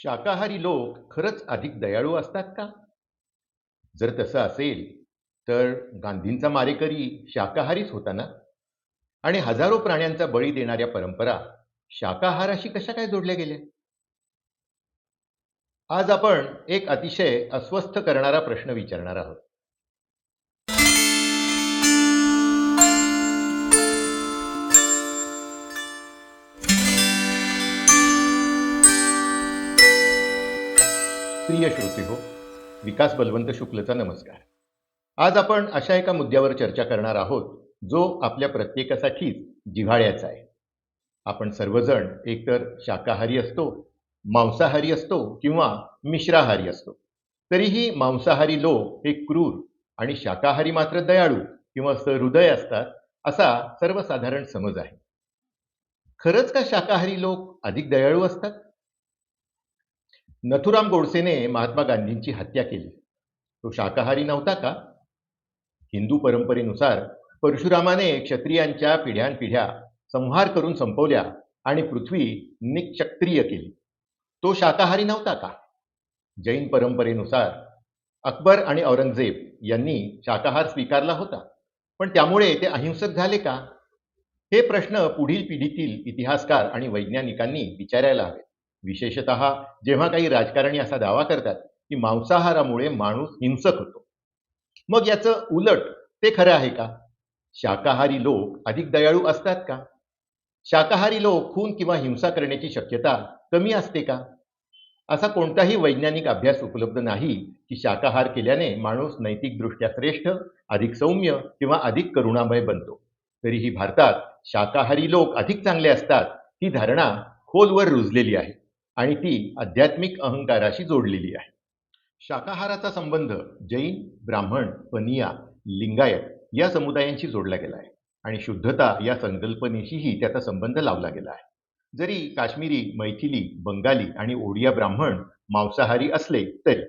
शाकाहारी लोक खरंच अधिक दयाळू असतात का? जर तसं असेल, तर गांधींचा मारेकरी शाकाहारीच होता ना? आणि हजारो प्राण्यांचा बळी देणाऱ्या परंपरा शाकाहाराशी कशा काय जोडल्या गेल्या? आज आपण एक अतिशय अस्वस्थ करणारा प्रश्न विचारणार आहोत. प्रिय श्रोतेहो, विकास बलवंत शुक्लचा नमस्कार. आज आपण अशा एका मुद्द्यावर चर्चा करणार आहोत, जो आपल्या प्रत्येकासाठीच जिव्हाळ्याचा आहे. आपण सर्वजण एकतर शाकाहारी असतो, मांसाहारी असतो किंवा मिश्राहारी असतो. तरीही मांसाहारी लोक हे क्रूर आणि शाकाहारी मात्र दयाळू किंवा सहृदय असतात, असा सर्वसाधारण समज आहे. खरंच का शाकाहारी लोक अधिक दयाळू असतात? नथुराम गोडसेने महात्मा गांधींची हत्या केली. तो शाकाहारी नव्हता का? हिंदू परंपरेनुसार परशुरामाने क्षत्रियांच्या पिढ्यानपिढ्या संहार करून संपवल्या आणि पृथ्वी निक्षत्रिय केली. तो शाकाहारी नव्हता का? जैन परंपरेनुसार अकबर आणि औरंगजेब यांनी शाकाहार स्वीकारला होता, पण त्यामुळे ते अहिंसक झाले का? हे प्रश्न पुढील पिढीतील इतिहासकार आणि वैज्ञानिकांनी विचारायला हवे. विशेषतः जेव्हा काही राजकारणी असा दावा करतात की मांसाहारामुळे माणूस हिंसक होतो. मग याचं उलट ते खरं आहे का? शाकाहारी लोक अधिक दयाळू असतात का? शाकाहारी लोक खून किंवा हिंसा करण्याची शक्यता कमी असते का? असा कोणताही वैज्ञानिक अभ्यास उपलब्ध नाही की शाकाहार केल्याने माणूस नैतिकदृष्ट्या श्रेष्ठ, अधिक सौम्य किंवा अधिक करुणामय बनतो. तरीही भारतात शाकाहारी लोक अधिक चांगले असतात ही धारणा खोलवर रुजलेली आहे आणि ती आध्यात्मिक अहंकाराशी जोडलेली आहे. शाकाहाराचा संबंध जैन, ब्राह्मण, पनिया, लिंगायत या समुदायांशी जोडला गेला आहे आणि शुद्धता या संकल्पनेशीही त्याचा संबंध लावला गेला आहे. जरी काश्मीरी, मैथिली, बंगाली आणि ओडिया ब्राह्मण मांसाहारी असले तरी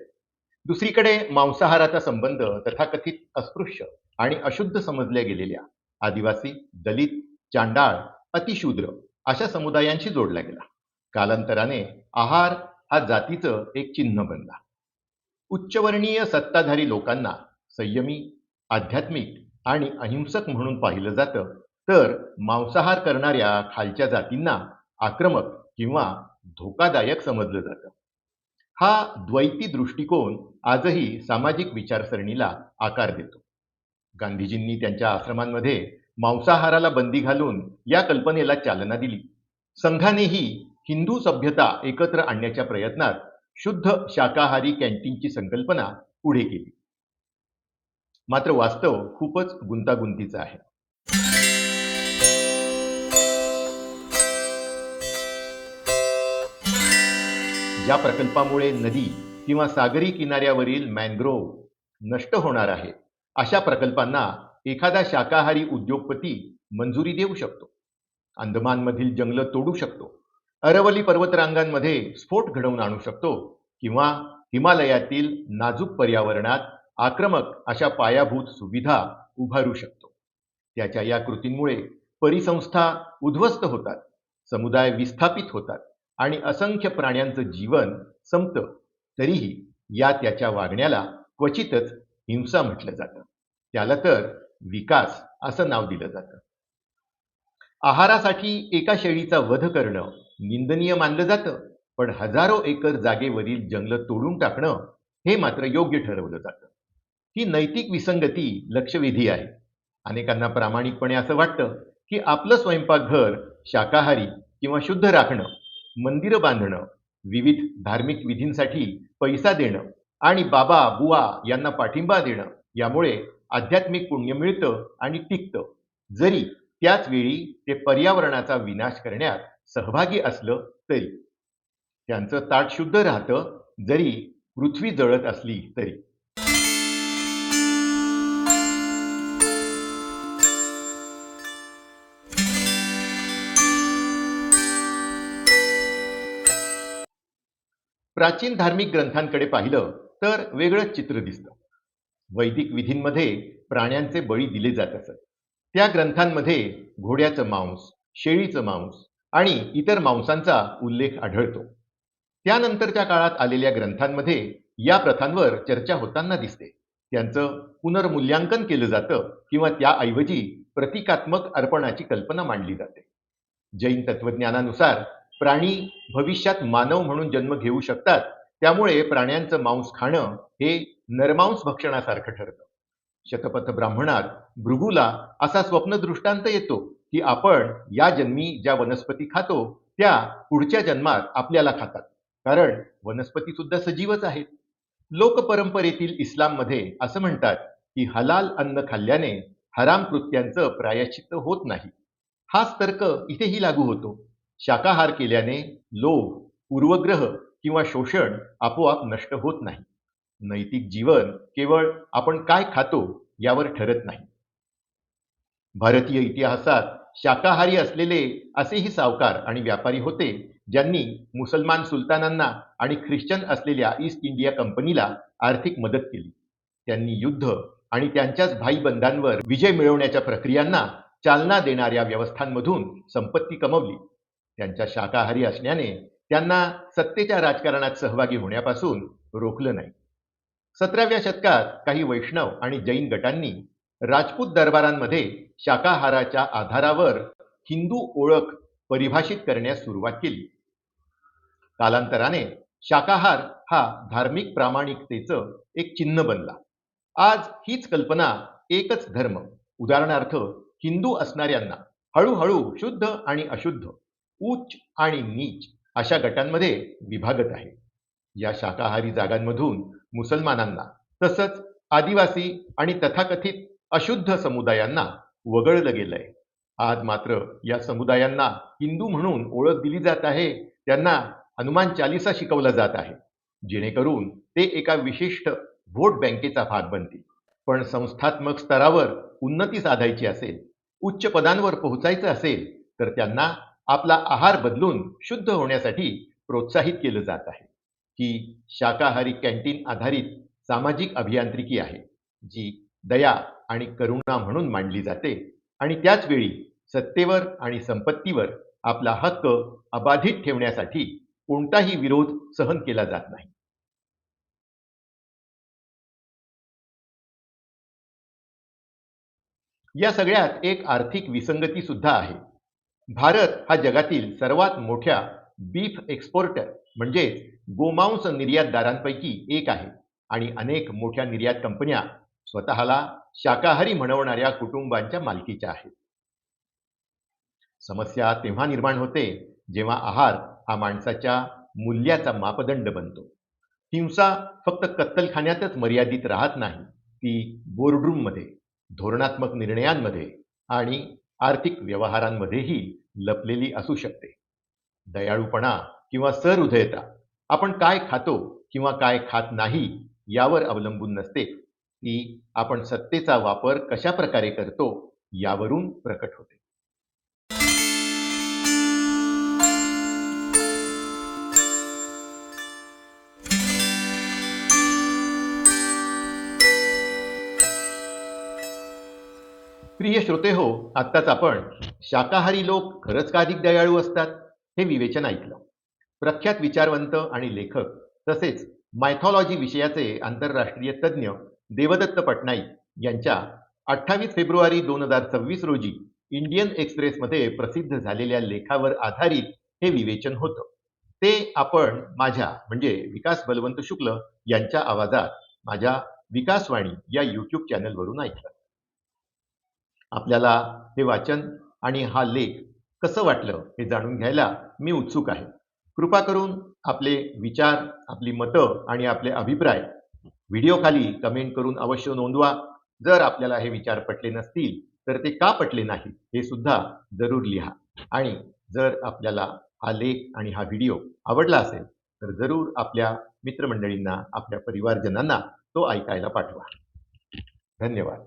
दुसरीकडे मांसाहाराचा संबंध तथाकथित अस्पृश्य आणि अशुद्ध समजल्या गेलेल्या आदिवासी, दलित, चांडाळ, अतिशूद्र अशा समुदायांशी जोडला गेला. कालांतराने आहार हा जातीचं एक चिन्ह बनला. उच्चवर्णीय सत्ताधारी लोकांना संयमी, आध्यात्मिक आणि अहिंसक म्हणून पाहिलं जातं, तर मांसाहार करणाऱ्या खालच्या जातींना आक्रमक किंवा धोकादायक समजलं जातं. हा द्वैती दृष्टिकोन आजही सामाजिक विचारसरणीला आकार देतो. गांधीजींनी त्यांच्या आश्रमांमध्ये मांसाहाराला बंदी घालून या कल्पनेला चालना दिली. संघानेही हिंदू सभ्यता एकत्र आणण्याच्या प्रयत्नात शुद्ध शाकाहारी कॅन्टीनची संकल्पना पुढे केली. मात्र वास्तव खूपच गुंतागुंतीचं आहे. ज्या प्रकल्पामुळे नदी किंवा सागरी किनाऱ्यावरील मॅनग्रोव्ह नष्ट होणार आहे, अशा प्रकल्पांना एखादा शाकाहारी उद्योगपती मंजुरी देऊ शकतो. अंदमानमधील जंगलं तोडू शकतो, अरवली पर्वतरांगांमध्ये स्फोट घडवून आणू शकतो किंवा हिमालयातील नाजूक पर्यावरणात आक्रमक अशा पायाभूत सुविधा उभारू शकतो. त्याच्या या कृतींमुळे परिसंस्था उद्ध्वस्त होतात, समुदाय विस्थापित होतात आणि असंख्य प्राण्यांचं जीवन संपतं. तरीही या त्याच्या वागण्याला क्वचितच हिंसा म्हटलं जातं. त्याला तर विकास असं नाव दिलं जातं. आहारासाठी एका शेळीचा वध करणं निंदनीय मानलं जातं, पण हजारो एकर जागेवरील जंगलं तोडून टाकणं हे मात्र योग्य ठरवलं जातं. ही नैतिक विसंगती लक्षवेधी आहे. अनेकांना प्रामाणिकपणे असं वाटतं की आपलं स्वयंपाकघर शाकाहारी किंवा शुद्ध राखणं, मंदिरं बांधणं, विविध धार्मिक विधींसाठी पैसा देणं आणि बाबा बुवा यांना पाठिंबा देणं यामुळे आध्यात्मिक पुण्य मिळतं आणि टिकतं, जरी त्याच वेळी ते पर्यावरणाचा विनाश करण्यात सहभागी असलं तरी. त्यांचं ताट शुद्ध राहतं, जरी पृथ्वी जळत असली तरी. प्राचीन धार्मिक ग्रंथांकडे पाहिलं तर वेगळंच चित्र दिसतं. वैदिक विधींमध्ये प्राण्यांचे बळी दिले जात असत. त्या ग्रंथांमध्ये घोड्याचं मांस, शेळीचं मांस आणि इतर मांसांचा उल्लेख आढळतो. त्यानंतरच्या काळात आलेल्या ग्रंथांमध्ये या प्रथांवर चर्चा होताना दिसते. त्यांचं पुनर्मूल्यांकन केलं जातं किंवा त्याऐवजी प्रतिकात्मक अर्पणाची कल्पना मांडली जाते. जैन तत्वज्ञानानुसार प्राणी भविष्यात मानव म्हणून जन्म घेऊ शकतात, त्यामुळे प्राण्यांचं मांस खाणं हे नरमांस भक्षणासारखं ठरतं. शतपथ ब्राह्मणात भृगूला असा स्वप्नदृष्टांत येतो की आपण या जन्मी ज्या वनस्पती खातो त्या पुढच्या जन्मात आपल्याला खातात, कारण वनस्पती सुद्धा सजीवच आहेत. लोकपरंपरेतील इस्लाममध्ये असं म्हणतात की हलाल अन्न खाल्ल्याने हराम कृत्यांचं प्रायश्चित्त होत नाही. हाच तर्क इथेही लागू होतो. शाकाहार केल्याने लोभ, पूर्वग्रह किंवा शोषण आपोआप नष्ट होत नाही. नैतिक जीवन केवळ आपण काय खातो यावर ठरत नाही. भारतीय इतिहासात शाकाहारी असलेले असेही सावकार आणि व्यापारी होते ज्यांनी मुसलमान सुलतानांना आणि ख्रिश्चन असलेल्या ईस्ट इंडिया कंपनीला आर्थिक मदत केली. त्यांनी युद्ध आणि त्यांच्याच भाईबंधांवर विजय मिळवण्याच्या प्रक्रियांना चालना देणाऱ्या व्यवस्थांमधून संपत्ती कमवली. त्यांच्या शाकाहारी असण्याने त्यांना सत्तेच्या राजकारणात सहभागी होण्यापासून रोखलं नाही. 17व्या शतकात काही वैष्णव आणि जैन गटांनी राजपूत दरबारांमध्ये शाकाहाराच्या आधारावर हिंदू ओळख परिभाषित करण्यास सुरुवात केली. कालांतराने शाकाहार हा धार्मिक प्रामाणिकतेचं एक चिन्ह बनला. आज हीच कल्पना एकच धर्म, उदाहरणार्थ हिंदू असणाऱ्यांना हळूहळू शुद्ध आणि अशुद्ध, उच्च आणि नीच अशा गटांमध्ये विभागत आहे. या शाकाहारी जागांमधून मुसलमानांना तसंच आदिवासी आणि तथाकथित अशुद्ध समुदायांना वगळलं गेलंय. आज मात्र या समुदायांना हिंदू म्हणून ओळख दिली जात आहे. त्यांना हनुमान चालिसा शिकवला जात आहे, जेणेकरून ते एका विशिष्ट व्होट बँकेचा भाग बनतील. पण संस्थात्मक स्तरावर उन्नती साधायची असेल, उच्च पदांवर पोहोचायचं असेल, तर त्यांना आपला आहार बदलून शुद्ध होण्यासाठी प्रोत्साहित केलं जात आहे. ही शाकाहारी कॅन्टीन आधारित सामाजिक अभियांत्रिकी आहे, जी दया आणि करुणा म्हणून मांडली जाते आणि त्याच वेळी सत्तेवर आणि संपत्तीवर आपला हक्क अबाधित ठेवण्यासाठी कोणताही विरोध सहन केला जात नाही. या सगळ्यात एक आर्थिक विसंगती सुद्धा आहे. भारत हा जगातील सर्वात मोठ्या बीफ एक्सपोर्टर म्हणजेच गोमांस निर्यातदारांपैकी एक आहे आणि अनेक मोठ्या निर्यात कंपन्या स्वतःला शाकाहारी म्हणवणाऱ्या कुटुंबांच्या मालकीच्या आहेत. समस्या तेव्हा निर्माण होते जेव्हा आहार हा माणसाच्या मूल्याचा मापदंड बनतो. हिंसा फक्त कत्तलखान्यातच मर्यादित राहत नाही, ती बोर्डरूममध्ये, धोरणात्मक निर्णयांमध्ये आणि आर्थिक व्यवहारांमध्येही लपलेली असू शकते. दयाळूपणा किंवा सहृदयता आपण काय खातो किंवा काय खात नाही यावर अवलंबून नसते. ती आपण सत्तेचा वापर कशा प्रकारे करतो यावरून प्रकट होते. प्रिय श्रोते हो, आत्ताच आपण शाकाहारी लोक खरंच का अधिक दयाळू असतात हे विवेचन ऐकलं. प्रख्यात विचारवंत आणि लेखक तसेच मायथॉलॉजी विषयाचे आंतरराष्ट्रीय तज्ज्ञ देवदत्त पटनाईक यांच्या 28 फेब्रुवारी 2026 रोजी इंडियन एक्सप्रेसमध्ये प्रसिद्ध झालेल्या लेखावर आधारित हे विवेचन होतं. ते आपण माझ्या म्हणजे विकास बलवंत शुक्ल यांच्या आवाजात माझ्या विकासवाणी या यूट्यूब चॅनलवरून ऐकलं. आपल्याला हे वाचन आणि हा लेख कसं वाटलं हे जाणून घ्यायला मी उत्सुक आहे. कृपा करून आपले विचार, आपली मतं आणि आपले अभिप्राय व्हिडिओखाली कमेंट करून अवश्य नोंदवा. जर आपल्याला हे विचार पटले नसतील तर ते का पटले नाही हे सुद्धा जरूर लिहा. आणि जर आपल्याला हा लेख आणि हा व्हिडिओ आवडला असेल तर जरूर आपल्या मित्रमंडळींना, आपल्या परिवारजनांना तो ऐकायला पाठवा. धन्यवाद.